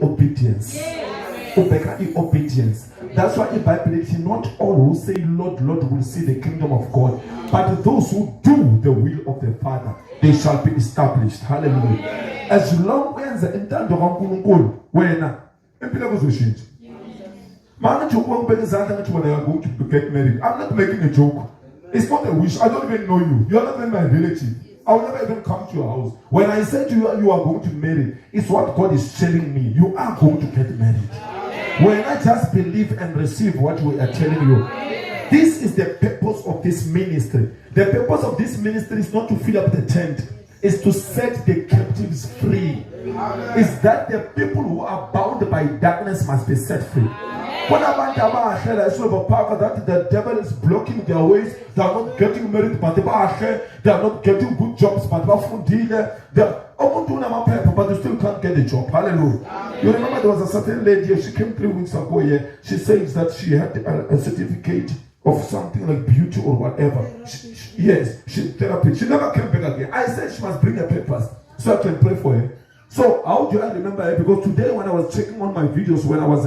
obedience. Obedience. That's why the Bible says not all who say Lord, Lord will see the kingdom of God, but those who do the will of the Father, they shall be established. Hallelujah. As long as the intando kaNkulunkulu wena impilo kuzoshintsha. Manje ukubeka izandla ngathi wena are going to get married. I'm not making a joke. It's not a wish. I don't even know you. You're not even my relative. I will never even come to your house. When I say to you, you are going to marry, it's what God is telling me. You are going to get married. When I just believe and receive what we are telling you. This is the purpose of this ministry. The purpose of this ministry is not to fill up the tent. It's to set the captives free. It's that the people who are bound by darkness must be set free. When that the devil is blocking their ways, they are not getting married, but they are not getting good jobs, but they still can't get a job. Hallelujah. You remember there was a certain lady, she came 3 weeks ago here. She says that she had a certificate of something like beauty or whatever. She therapy. She never came back again. I said she must bring her papers so I can pray for her. So how do I remember her? Because today when I was checking on my videos, when I was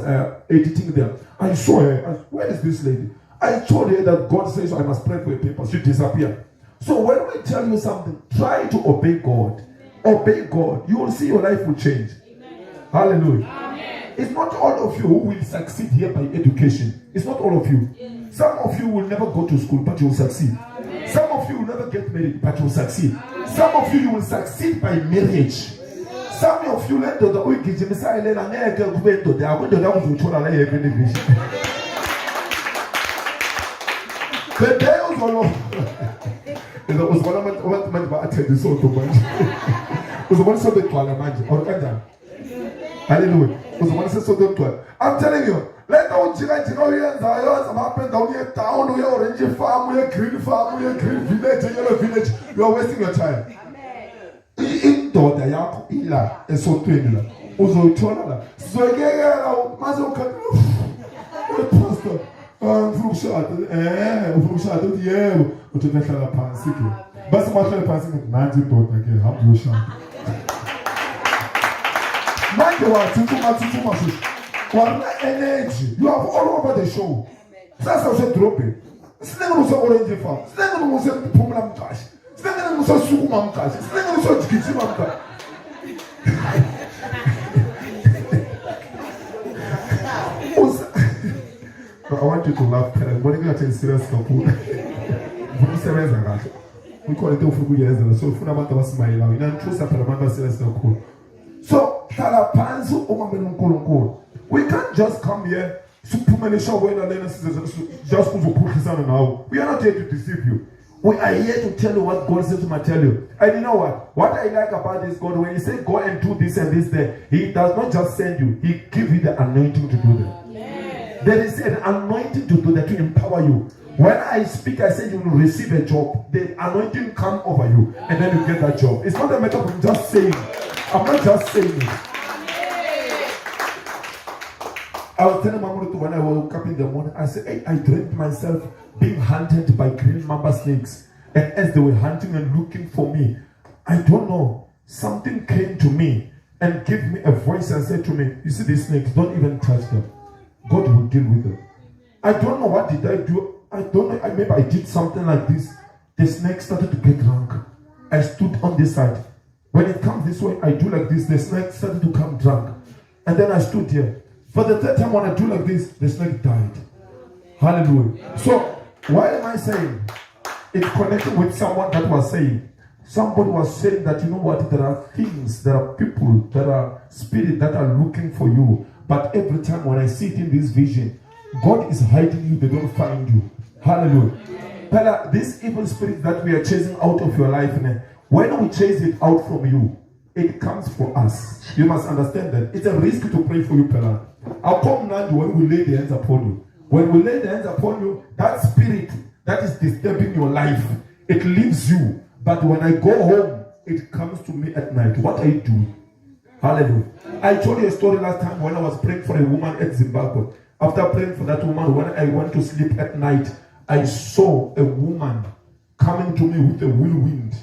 editing them, I saw her. Where is this lady? I told her that God says I must pray for her papers. She disappeared. So when we tell you something, try to obey God. Obey God. You will see your life will change. Amen. Hallelujah. Amen. It's not all of you who will succeed here by education. It's not all of you. Some of you will never go to school, but you will succeed. Amen. Some of you will never get married, but you will succeed. Amen. Some of you will succeed by marriage. Some of you let the wicked Messiah let an air go to the down to the day was all it was one of my attended so too much. Was one subject to imagine or hallelujah. Was one so don't. I'm telling you, let out China happen down here town, we orange farm, we green farm, we green village, yellow village. You are wasting your time. Indoda yakho ila esotweni la uzothola la sizokekela mazoka pastor ufrushada uthi yebo uthi nahlala phansi ke base mahlala phansi nanti indoda ke hamba uyoshada manje wathuma wana energy you have all over the show sasa usedrobe sinenge uso-orange farm sinenge usephumula mqashi sinenge usosukuma mqashi sinenge usojikijima mqashi I want you to laugh, parents. But you're taking serious stuff. We call it so fundamental was my love. You know, true supplemental serious stuff. So, we can't just come here. Just we are not here to deceive you. We are here to tell you what God says to tell you. And you know what? What I like about this God, when He says go and do this and this there, He does not just send you. He gives you the anointing to do that. There is an anointing to do that, to empower you. When I speak, I say you will receive a job. The anointing come over you, and then you get that job. It's not a matter of just saying. I'm not just saying it. I was telling Mama when I woke up in the morning, I said, hey, I dreamed myself being hunted by green mamba snakes. And as they were hunting and looking for me, I don't know, something came to me and gave me a voice and said to me, you see these snakes, don't even touch them. God will deal with them. I don't know what did I do. I don't know. Maybe I did something like this. The snake started to get drunk. I stood on this side. When it comes this way, I do like this. The snake started to come drunk. And then I stood here. For the third time when I do like this, the snake died. Hallelujah. So, why am I saying? It's connected with someone that was saying. Somebody was saying that, you know what, there are things, there are people, there are spirits that are looking for you. But every time when I see it in this vision, God is hiding you, they don't find you. Hallelujah. Pella, this evil spirit that we are chasing out of your life, when we chase it out from you, it comes for us. You must understand that. It's a risk to pray for you, Pella. I'll come now when we lay the hands upon you. When we lay the hands upon you, that spirit that is disturbing your life, it leaves you. But when I go home, it comes to me at night. What I do? Hallelujah. I told you a story last time when I was praying for a woman at Zimbabwe. After praying for that woman, when I went to sleep at night, I saw a woman coming to me with a whirlwind.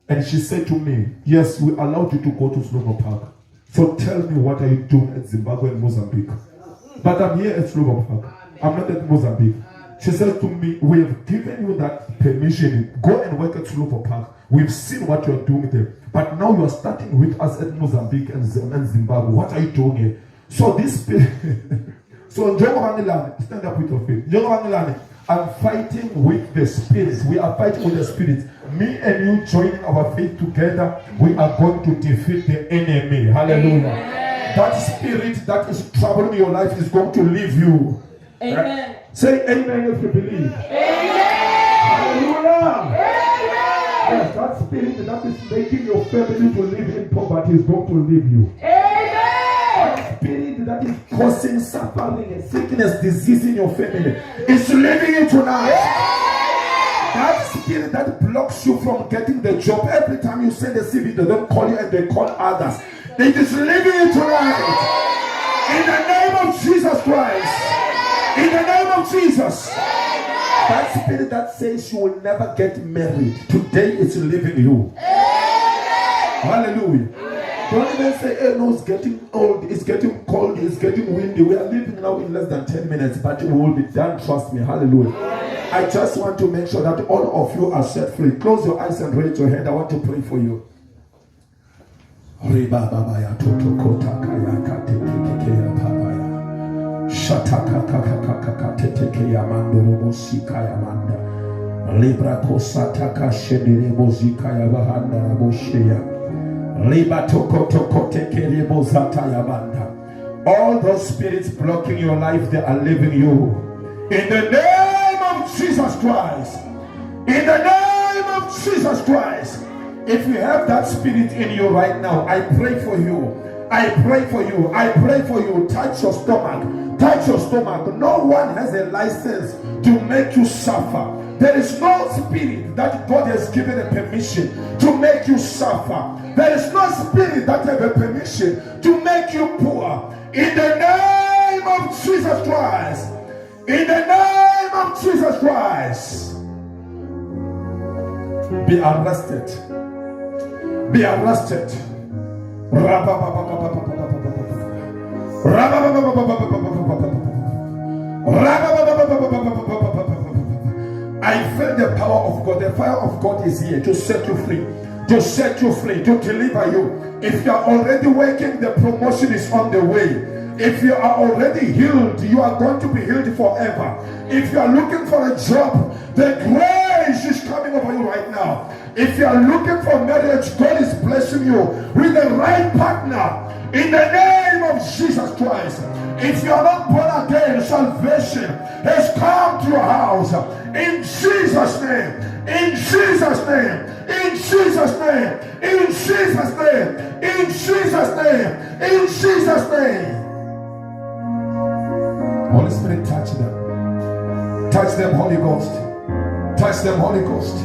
And she said to me, yes, we allowed you to go to Slovo Park. So tell me, what are you doing at Zimbabwe and Mozambique? But I'm here at Slovo Park. I'm not at Mozambique. She said to me, we have given you that permission. Go and work at Slovo Park. We've seen what you're doing there. But now you're starting with us at Mozambique and Zimbabwe. What are you doing here? So this so stand up with your feet. I'm fighting with the spirits. We are fighting with the spirits. Me and you joining our faith together, we are going to defeat the enemy. Hallelujah. Amen. That spirit that is troubling your life is going to leave you. Amen. Say amen if you believe. Amen. Hallelujah. Amen. Yes, that spirit that is making your family to live in poverty is going to leave you. Amen. That spirit that is causing suffering and sickness, disease in your family is leaving you tonight. That spirit that blocks you from getting the job, every time you send a CV, they don't call you and they call others. They just leaving you tonight. In the name of Jesus Christ. In the name of Jesus. That spirit that says you will never get married, today it's leaving you. Hallelujah. Don't even say, hey, no, it's getting old, it's getting cold, it's getting windy. We are leaving now in less than 10 minutes, but it will be done, trust me. Hallelujah. I just want to make sure that all of you are set free. Close your eyes and raise your hand. I want to pray for you. All those spirits blocking your life, they are leaving you. In the name of Jesus Christ. In the name of Jesus Christ. If you have that spirit in you right now, I pray for you. I pray for you. I pray for you. Touch your stomach. Touch your stomach. No one has a license to make you suffer. There is no spirit that God has given a permission to make you suffer. There is no spirit that has a permission to make you poor. In the name of Jesus Christ. In the name of Jesus Christ. Be arrested. Be arrested. I feel the power of God. The fire of God is here to set you free. To set you free. To deliver you. If you are already working, the promotion is on the way. If you are already healed, you are going to be healed forever. If you are looking for a job, the grace is coming over you right now. If you are looking for marriage, God is blessing you with the right partner. In the name of Jesus Christ. If you are not born again, salvation has come to your house. In Jesus' name. In Jesus' name. In Jesus' name. In Jesus' name. In Jesus' name. In Jesus' name. Holy Spirit, touch them. Touch them, Holy Ghost. Touch them, Holy Ghost.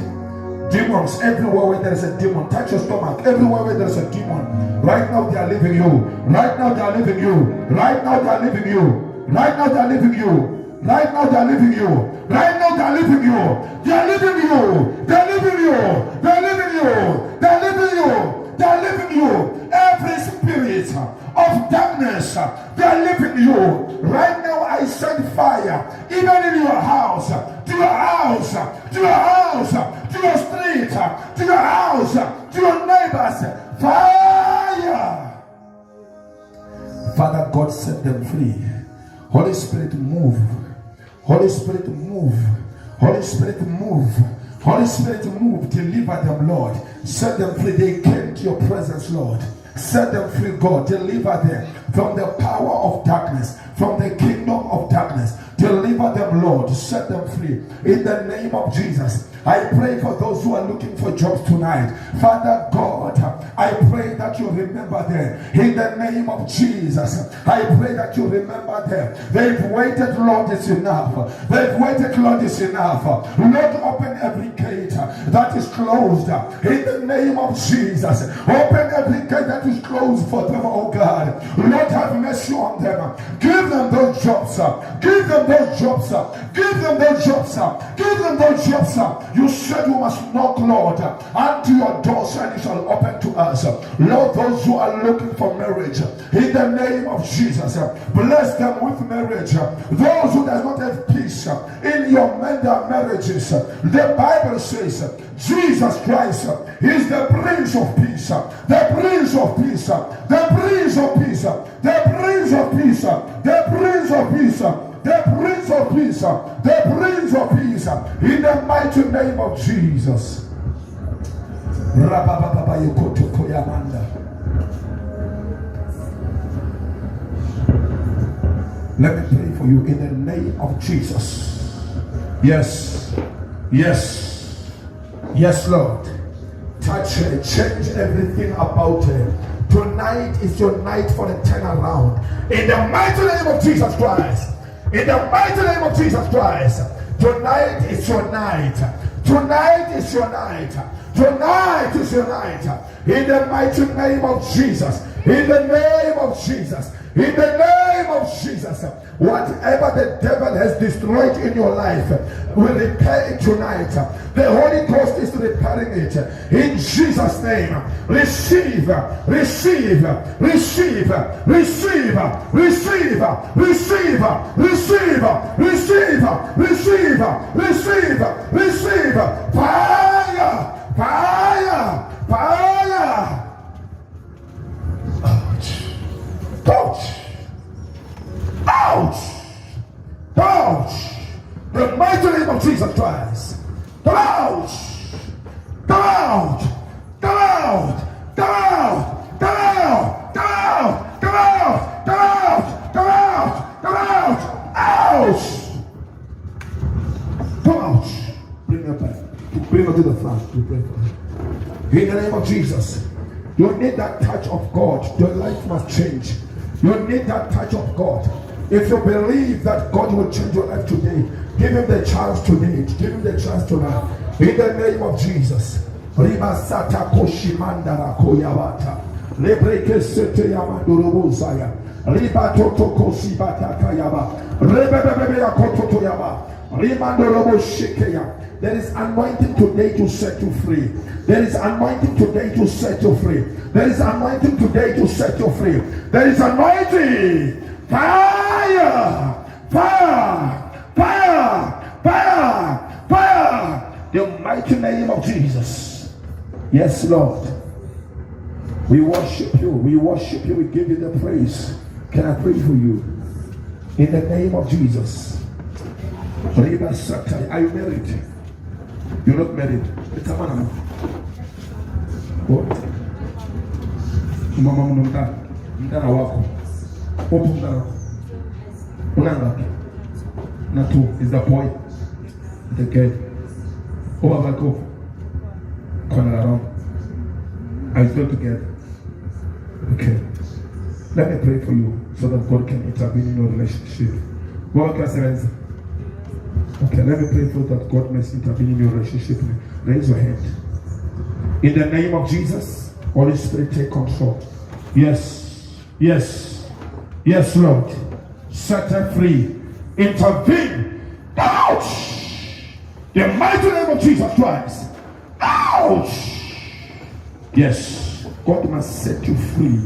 Demons, everywhere where there is a demon, touch your stomach. Everywhere where there is a demon, right now they are leaving you. Right now they are leaving you. Right now they are leaving you. Right now they are leaving you. Right now they are leaving you. Right now they are leaving you. They are leaving you. They are leaving you. They are leaving you. They are leaving you. They are leaving you. Every spirit of darkness, they are leaving you. Right now I send fire, even in your house, to your house, to your house, to your street, to your house, to your neighbors. Fire! Father God, set them free. Holy Spirit, move. Holy Spirit, move. Holy Spirit, move. Holy Spirit, move. Deliver them, Lord. Set them free. They came to your presence, Lord. Set them free, God. Deliver them from the power of darkness, from the kingdom of darkness. Deliver them, Lord. Set them free. In the name of Jesus. I pray for those who are looking for jobs tonight. Father God, I pray that you remember them. In the name of Jesus, I pray that you remember them. They've waited, Lord, it's enough. They've waited, Lord, it's enough. Lord, open every gate that is closed. In the name of Jesus, open every gate that is closed for them, oh God. Lord, have mercy on them. Give them those jobs. Give them those jobs. jobs. Give them those jobs. Give them those jobs. You said you must knock, Lord, unto your doors and it shall open to us. Lord, those who are looking for marriage, in the name of Jesus, bless them with marriage. Those who does not have peace in your marriages, the Bible says Jesus Christ is the Prince of Peace. The Prince of Peace. The Prince of Peace. The Prince of Peace. The Prince of Peace. The Prince of Peace. The Prince of Peace. In the mighty name of Jesus. Let me pray for you in the name of Jesus. Yes. Yes. Yes, Lord. Touch her. Change everything about her. Tonight is your night for a turnaround. In the mighty name of Jesus Christ. In the mighty name of Jesus Christ. Tonight is your night. Tonight is your night. Tonight is your night. In the mighty name of Jesus. In the name of Jesus. In the name of Jesus, whatever the devil has destroyed in your life, will repair it tonight. The Holy Ghost is repairing it. In Jesus' name, receive, receive, receive, receive, receive, receive, receive, receive, receive, receive, receive, fire, fire, fire. Ouch! Ouch! Ouch! The mighty name of Jesus Christ. Come out! Come out! Come out! Come out! Come out! Come out! Come out! Come out! Come out! Come out! Ouch! Come out! Bring her back. Bring her to the front. We pray for her. In the name of Jesus. You need that touch of God. Your life must change. You need that touch of God. If you believe that God will change your life today, give him the chance today. Give him the chance tonight. In the name of Jesus. Ribasata koshimandara koyawata. Lebreke sete yamandurubuzaya. Ribatoto kosibata kayaba. Rebebebe yakototo yaba. Rimandorobo shikeya. There is anointing today to set you free. There is anointing today to set you free. There is anointing today to set you free. There is anointing. Fire! Fire! Fire! Fire! Fire! The mighty name of Jesus. Yes, Lord. We worship you. We worship you. We give you the praise. Can I pray for you? In the name of Jesus. Are you married? You're not married. It's a man. What? Mama mtana wako. Opo mtana. Unanga. Natu is the boy. The girl. Over back up. Corner around. Are you still together? Okay. Let me pray for you so that God can intervene in your relationship. What can I say? Okay, let me pray for that God may intervene in your relationship. Raise your hand. In the name of Jesus, Holy Spirit, take control. Yes, yes, yes, Lord. Set her free. Intervene. Ouch! The mighty name of Jesus Christ. Ouch! Yes, God must set you free.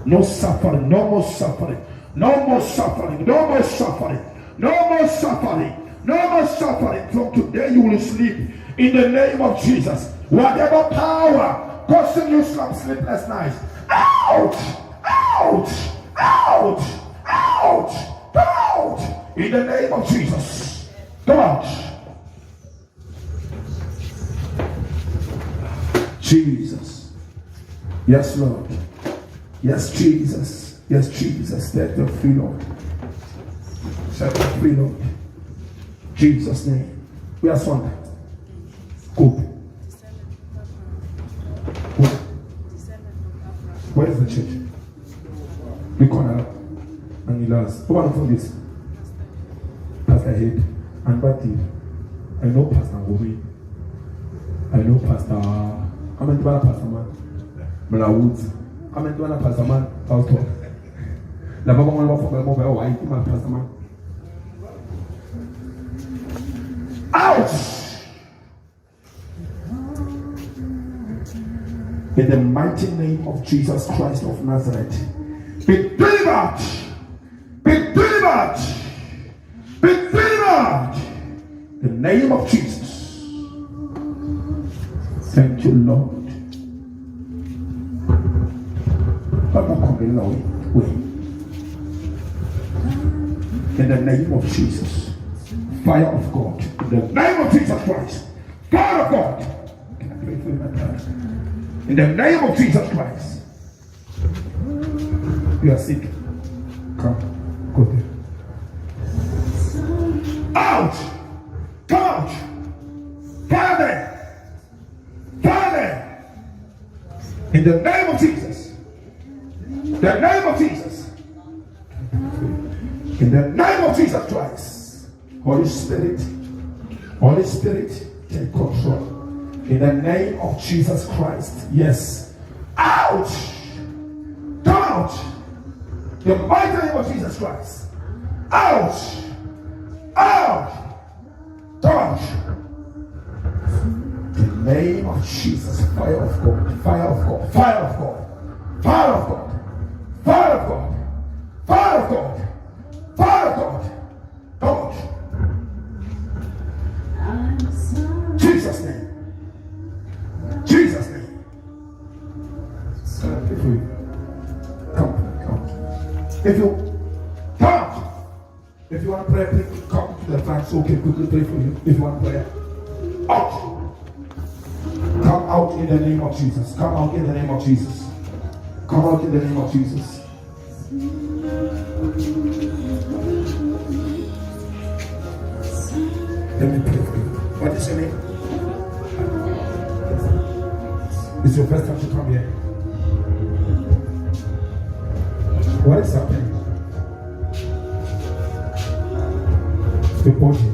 No suffering, no more suffering, no more suffering, no more suffering, no more suffering. No more suffering. From today you will sleep in the name of Jesus. Whatever power causing you some sleepless nights, out, out, out, out, out, in the name of Jesus. Come out. Jesus. Yes, Lord. Yes, Jesus. Yes, Jesus. Set them free, Lord. Set them free, Lord. Jesus' name. We are Sunday. Good. Where is the church? We corner up. And he loves. Who want to this? Pastor Head and Bati. I know Pastor Gobi. I know Pastor. I'm in the Pastor Man. Mela Woods. I'm in the Pastor Man. Pastor. La Baba Mama for the mobile wife, my Pastor Man. Out! In the mighty name of Jesus Christ of Nazareth, be delivered! Be delivered! Be delivered! In the name of Jesus. Thank you, Lord. In the name of Jesus. Fire of God. In the name of Jesus Christ. Fire of God. Can I pray for you, my brother? In the name of Jesus Christ. You are sick. Come. Go there. Out! Come out! Fire there! Fire there! In the name of Jesus. The name of Jesus. In the name of Jesus Christ. Holy Spirit, take control. In the name of Jesus Christ. Yes. Out! Come out! The mighty name of Jesus Christ. Out! Out! Come out! In the name of Jesus. Fire of God. Fire of God. Fire of God. Fire of God. Fire of God. Fire of God. Fire of God. God. Jesus' name. Jesus' name. Can I pray for you? Come. If you come, if you want prayer, please come to the front so we can quickly pray for you. If you want prayer, out. Come out in the name of Jesus. Come out in the name of Jesus. Come out in the name of Jesus. Let me pray for you. What is your name? It's your first time to come here. What is happening? The body.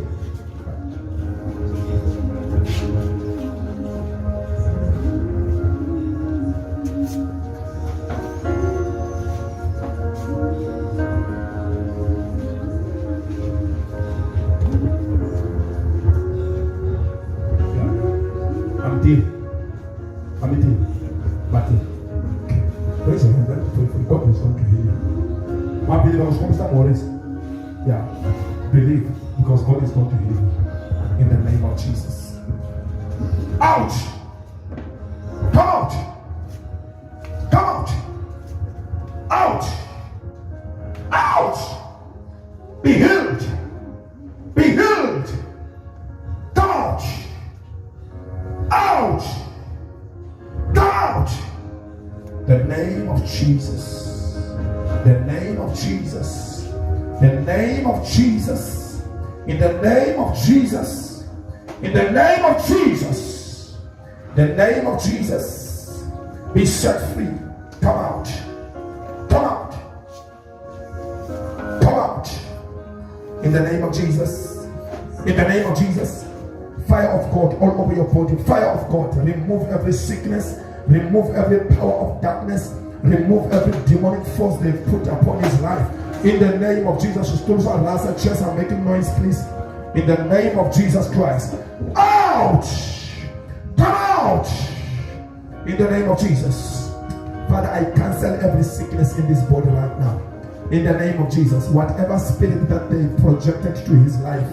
Yeah, believe because God is going to heal you in the name of Jesus. Out! Come out! Come out! Out! Out! Be healed! Be healed! Come out! Out! Come out! The name of Jesus. The name of Jesus. The name of Jesus. In the name of Jesus. In the name of Jesus. The name of Jesus. Be set free. Come out. Come out. Come out. In the name of Jesus. In the name of Jesus. Fire of God all over your body. Fire of God. Remove every sickness. Remove every power of darkness. Remove every demonic force they've put upon his life. In the name of Jesus. Stools and Lazarus chairs are making noise, please. In the name of Jesus Christ. Out! Come out! In the name of Jesus. Father, I cancel every sickness in this body right now. In the name of Jesus. Whatever spirit that they projected to his life.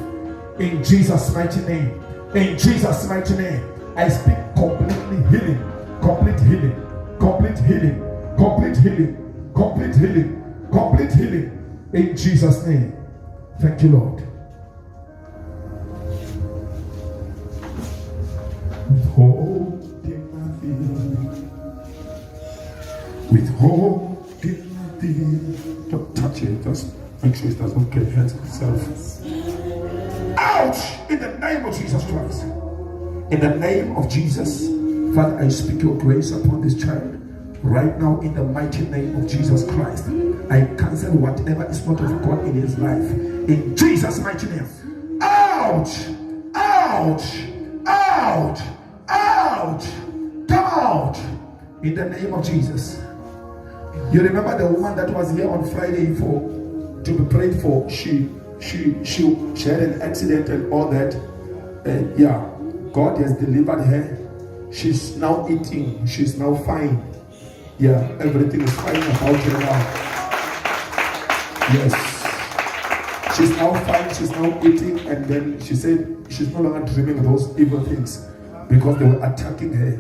In Jesus' mighty name. In Jesus' mighty name. I speak completely healing. Complete healing. Complete healing. Complete healing. Complete healing. Complete healing. In Jesus' name. Thank you, Lord. Withholding nothing. Withholding nothing. Don't touch it. Just make sure it doesn't get hurt itself. Out! In the name of Jesus Christ. In the name of Jesus. Father, I speak your grace upon this child. Right now, in the mighty name of Jesus Christ, I cancel whatever is not of God in his life. In Jesus' mighty name. Out! Out! Out! Out! Come out! In the name of Jesus. You remember the woman that was here on Friday to be prayed for? She had an accident and all that. Yeah, God has delivered her. She's now eating. She's now fine. Yeah, everything is fine about her now. Yes. She's now fine. She's now eating. And then she said she's no longer dreaming those evil things because they were attacking her.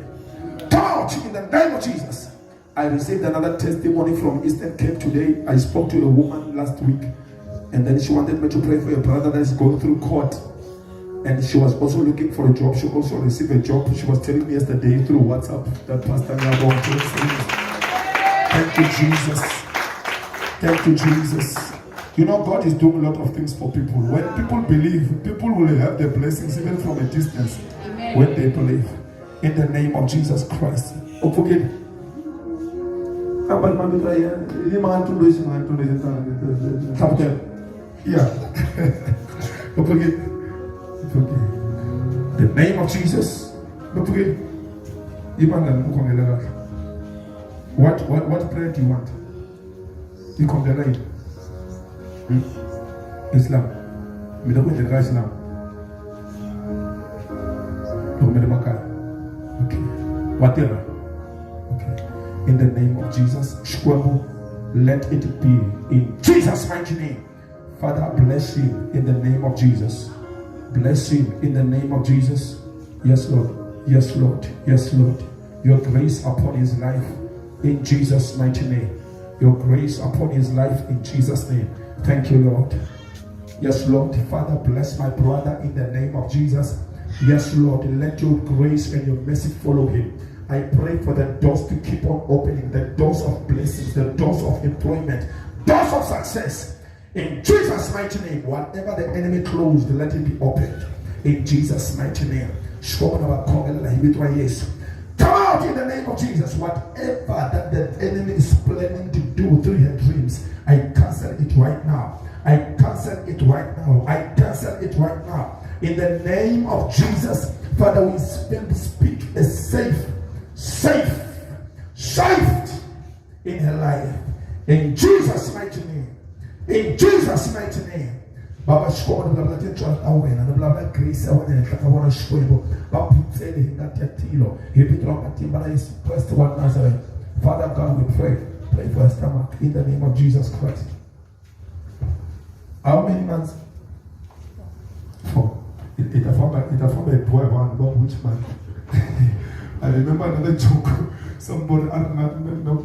Come out in the name of Jesus. I received another testimony from Eastern Cape today. I spoke to a woman last week. And then she wanted me to pray for a brother that is going through court. And she was also looking for a job. She also received a job. She was telling me yesterday through WhatsApp that Pastor Nyabo. Thank you, Jesus. Thank you, Jesus. You know, God is doing a lot of things for people. When people believe, people will have their blessings even from a distance. Amen. When they believe. In the name of Jesus Christ. Oh, forgive. Yeah. Oh, forgive. The name of Jesus. What prayer do you want? You come the line. Islam. Islam. Okay. Whatever. Okay. In the name of Jesus. Let it be in Jesus' mighty name. Father, bless him in the name of Jesus. Bless him in the name of Jesus. Yes, Lord. Yes, Lord. Yes, Lord. Your grace upon his life in Jesus' mighty name. Your grace upon his life in Jesus' name. Thank you, Lord. Yes, Lord. Father, bless my brother in the name of Jesus. Yes, Lord. Let your grace and your mercy follow him. I pray for the doors to keep on opening, the doors of blessings, the doors of employment, doors of success. In Jesus' mighty name, whatever the enemy closed, let it be opened. In Jesus' mighty name. Come out in the name of Jesus. Whatever that the enemy is planning to do through your dreams, I cancel it right now. I cancel it right now. I cancel it right now. In the name of Jesus, Father, we speak a safe in her life. In Jesus' mighty name. In Jesus' mighty name. Baba shkona bla bla tetwa awena na bla bla grace awena kakabona shkwebo baputsele ngatatilo hipitwa katimba is first one Nazareth. Father God, we pray for her stomach in the name of Jesus Christ. How many months? 4. It a form a boy one which man. I remember another joke. Somebody no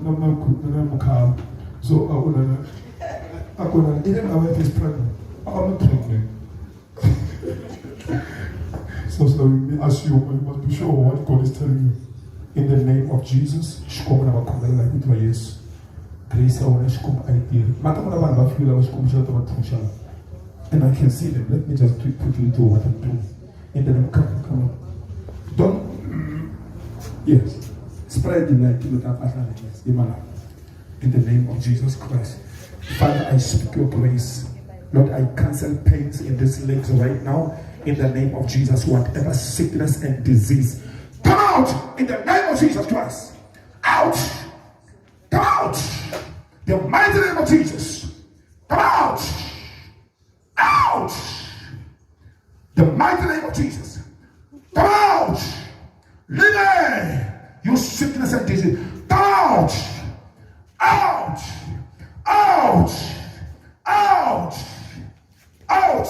so I couldn't even my wife is pregnant. I'm not pregnant. So we assume you must be sure what God is telling you. In the name of Jesus, yes. Grace and I can see them. Let me just put you into what I'm doing. In the name, come on. Don't. Yes. Spread the light to the in the name of Jesus Christ. Father, I speak your grace. Lord, I cancel pains in these legs right now. In the name of Jesus, whatever sickness and disease, come out in the name of Jesus Christ. Out. Come out. The mighty name of Jesus. Come out. Out. The mighty name of Jesus. Come out. Leave you sickness and disease. Come out. Out. Out. Out. Out.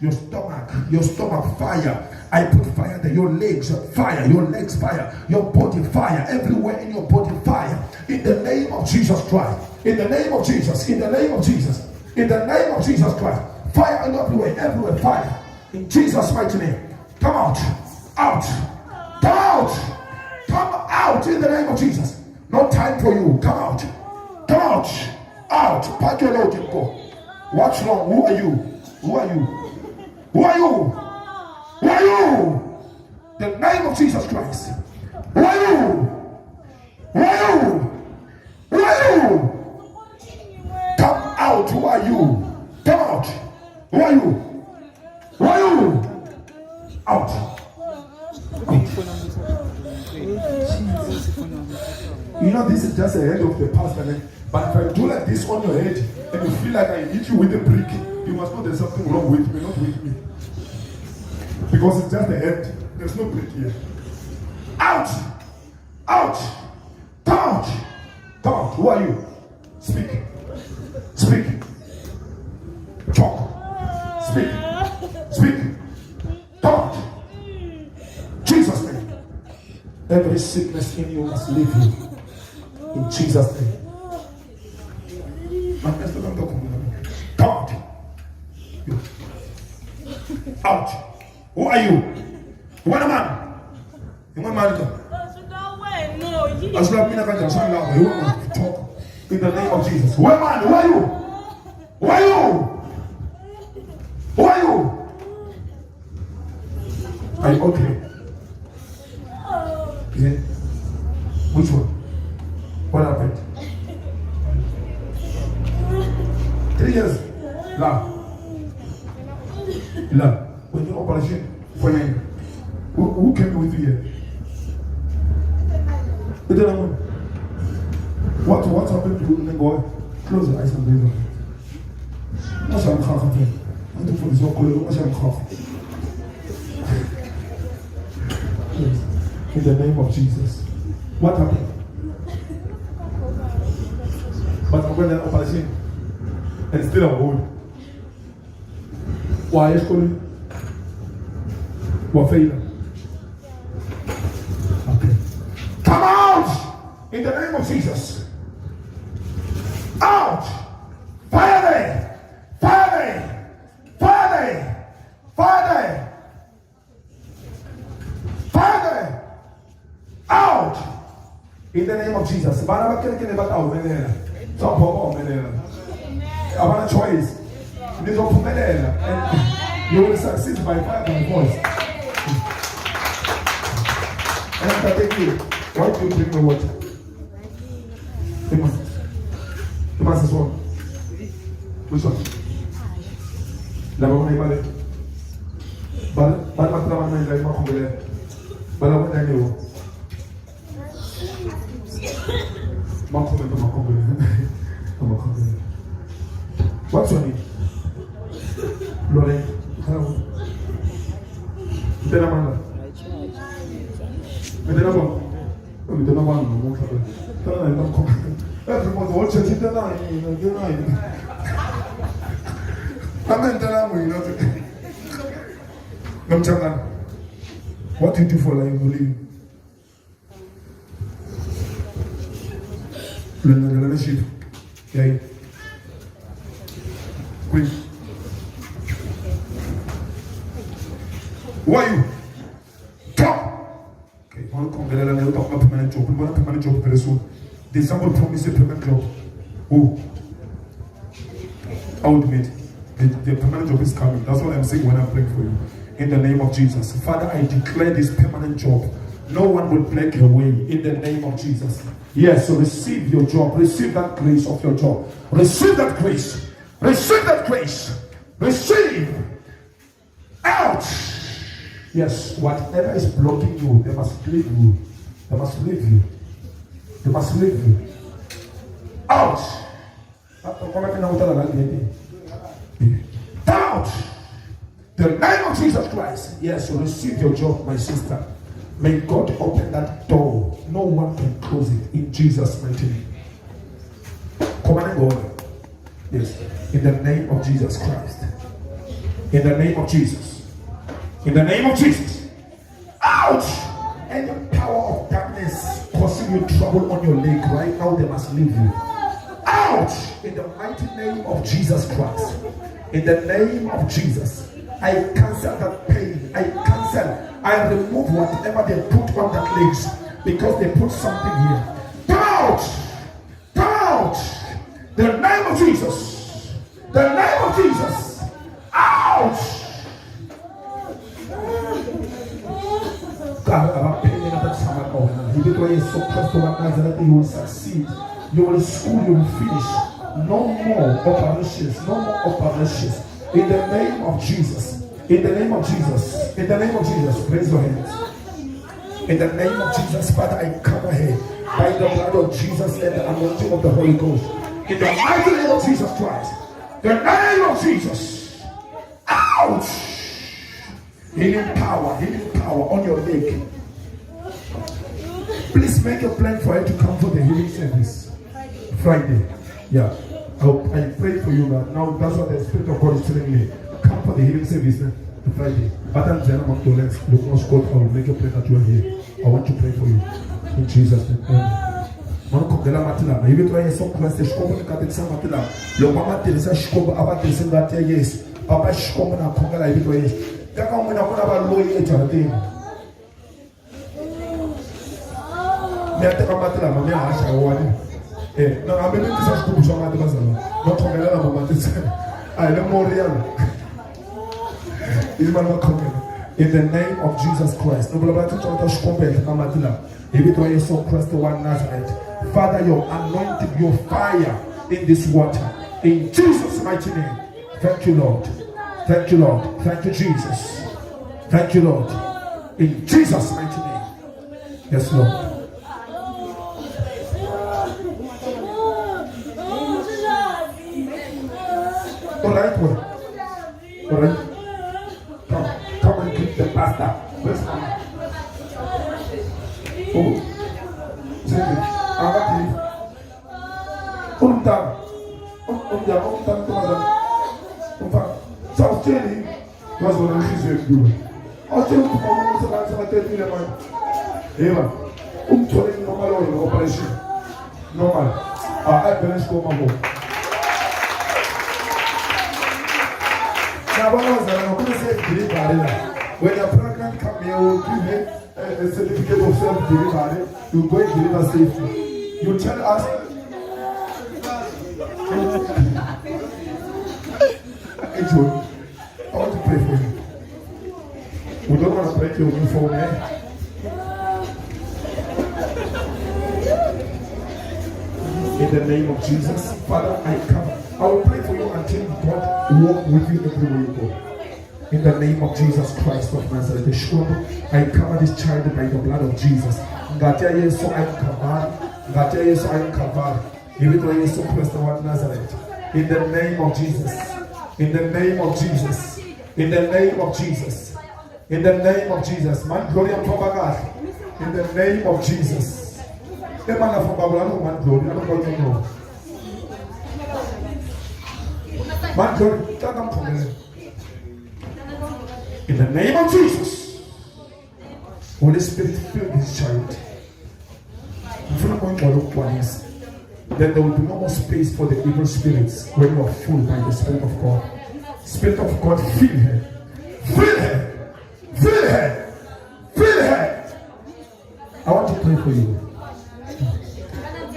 Your stomach fire. I put fire there. Your legs fire. Your legs fire. Your body fire. Everywhere in your body fire. In the name of Jesus Christ. In the name of Jesus. In the name of Jesus. In the name of Jesus Christ. Fire everywhere fire. In Jesus' mighty name. Come out. Out. Come out. Come out in the name of Jesus. No time for you. Come out. Come out. Out. Pack your load and go. Watch long. Who are you? Who are you? Who are you? Who are you? The name of Jesus Christ. Who are you? Who are you? Who are you? Come out. Who are you? Come out. Who are you? Who are you? Out. You know, this is just a head of the pastor. But if I do like this on your head and you feel like I hit you with a brick, you must know there's something wrong with me, not with me. Because it's just the head. There's no break here. Out! Out! Come out! Come out! Who are you? Speak. Speak. Talk. Speak. Speak. Come out. Jesus' name. Every sickness in you must leave you. In Jesus' name. Come out. Out. Who are you? You want a man? You want a man? I should have been a man. You want to talk in the name of Jesus. Who am I? Who are you? Who are you? Who are you? Are you okay? Yeah. Which one? What happened? 3 years. Love. Love. When you operation for me, who came with you here? What happened to the boy? Close your eyes and breathe on it. In the name of Jesus. What happened? But I'm going to operation and still on hold. Why is calling? What failure? Okay. Come out in the name of Jesus. Out! Fire there! Fire there! Fire there! Fire there! Fire there! Out! In the name of Jesus. I want a choice. And you will succeed by fire and voice. And after taking you, why do you drink the water? Come on, this one. Which one? La mamma di male. Bala matrama na ilay mo kung gala. Bala mo na niyo. Makomento. What's your name? Lorraine. Hello. Ito naman lang. Ito naman. Ito naman. Ito naman. Everyone watches it tonight. Amen. What do you do for life? Leadership. Yeah. Quick. Who are you? Come. Okay. One come. Let's talk about permanent job. We want a permanent job very soon. Did someone promise a permanent job? Who? I would admit. The permanent job is coming. That's what I'm saying when I'm praying for you. In the name of Jesus. Father, I declare this permanent job. No one will break away in the name of Jesus. Yes, so receive your job. Receive that grace of your job. Receive that grace. Receive that grace. Receive. Out. Yes, whatever is blocking you, they must leave you. They must leave you. They must leave you. Out. Out. The name of Jesus Christ. Yes, you receive your job, my sister. May God open that door. No one can close it in Jesus' mighty name. Command God. Yes. In the name of Jesus Christ. In the name of Jesus. In the name of Jesus. Out! Any power of darkness causing you trouble on your leg right now, they must leave you. Out! In the mighty name of Jesus Christ. In the name of Jesus. I cancel that pain. I remove whatever they put on that legs because they put something here. Come out! Come out! The name of Jesus. The name of Jesus. Out! You will succeed. You will school, you will finish. No more operations. No more operations. In the name of Jesus. In the name of Jesus. In the name of Jesus. Raise your hands. In the name of Jesus, Father, I cover her by the blood of Jesus and the anointing of the Holy Ghost. In the mighty name of Jesus Christ. The name of Jesus. Out. Healing power on your leg. Please make a plan for her to come for the healing service. Friday. Yeah. I pray for you now. That's what the Spirit of God is telling me. Come for the healing service Friday. But I'm Zena Magdalens. Look, I will make a plan that you are here. I want to pray for you. In Jesus' name. Manokogela matila. Even though I saw Christ, the Shkobo Katesa Matila. Lobama Teresa Shkobo Abba Teresa yes. Papa Shkobo na Kogala even though yes. Kaka mwana kuna loyi echaratin. Miateka matila mamia asha wani. No, I'm going to say to somebody, not to get out of my I don't more real. In the name of Jesus Christ, no matter what you compare to Mamadila, if it was so Christ the one Nazareth, Father, your anointing, your fire in this water, in Jesus' mighty name. Thank you, Lord. Thank you, Lord. Thank you, Jesus. Thank you, Lord. In Jesus' mighty name. Yes, Lord. Alright, alright. Come and greet the pastor. Where's Mama? Oh, say it. I'm not here. South Jenny was one of the things doing. I'll tell you to come on to tell me the man. Hey, telling normal operation. Normal. I balance go my home. When you're pregnant, come here, we'll give you a certificate of self-delivery. You go and deliver safely. You tell us. Hey, Joe, I want to pray for you. We don't want to break your new phone, eh? In the name of Jesus, Father, I come. I will pray for you until God walk with you everywhere you go. In the name of Jesus Christ of Nazareth, I cover this child by the blood of Jesus. Ngatia Yesu I'm covered. Even though Yesu Christ of Nazareth. In the name of Jesus. In the name of Jesus. In the name of Jesus. In the name of Jesus. Man glory and God. In the name of Jesus. The man of Babylon, man glory. I don't know what you know. Man glory, come from there. In the name of Jesus, Holy Spirit, fill this child. Then there will be no more space for the evil spirits when you are full by the Spirit of God. Spirit of God, fill her. Fill her. Fill her. Fill her. I want to pray for you.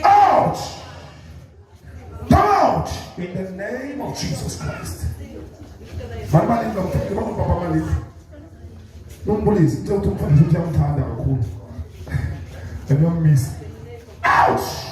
Out. Come out. In the name of Jesus Christ. Out!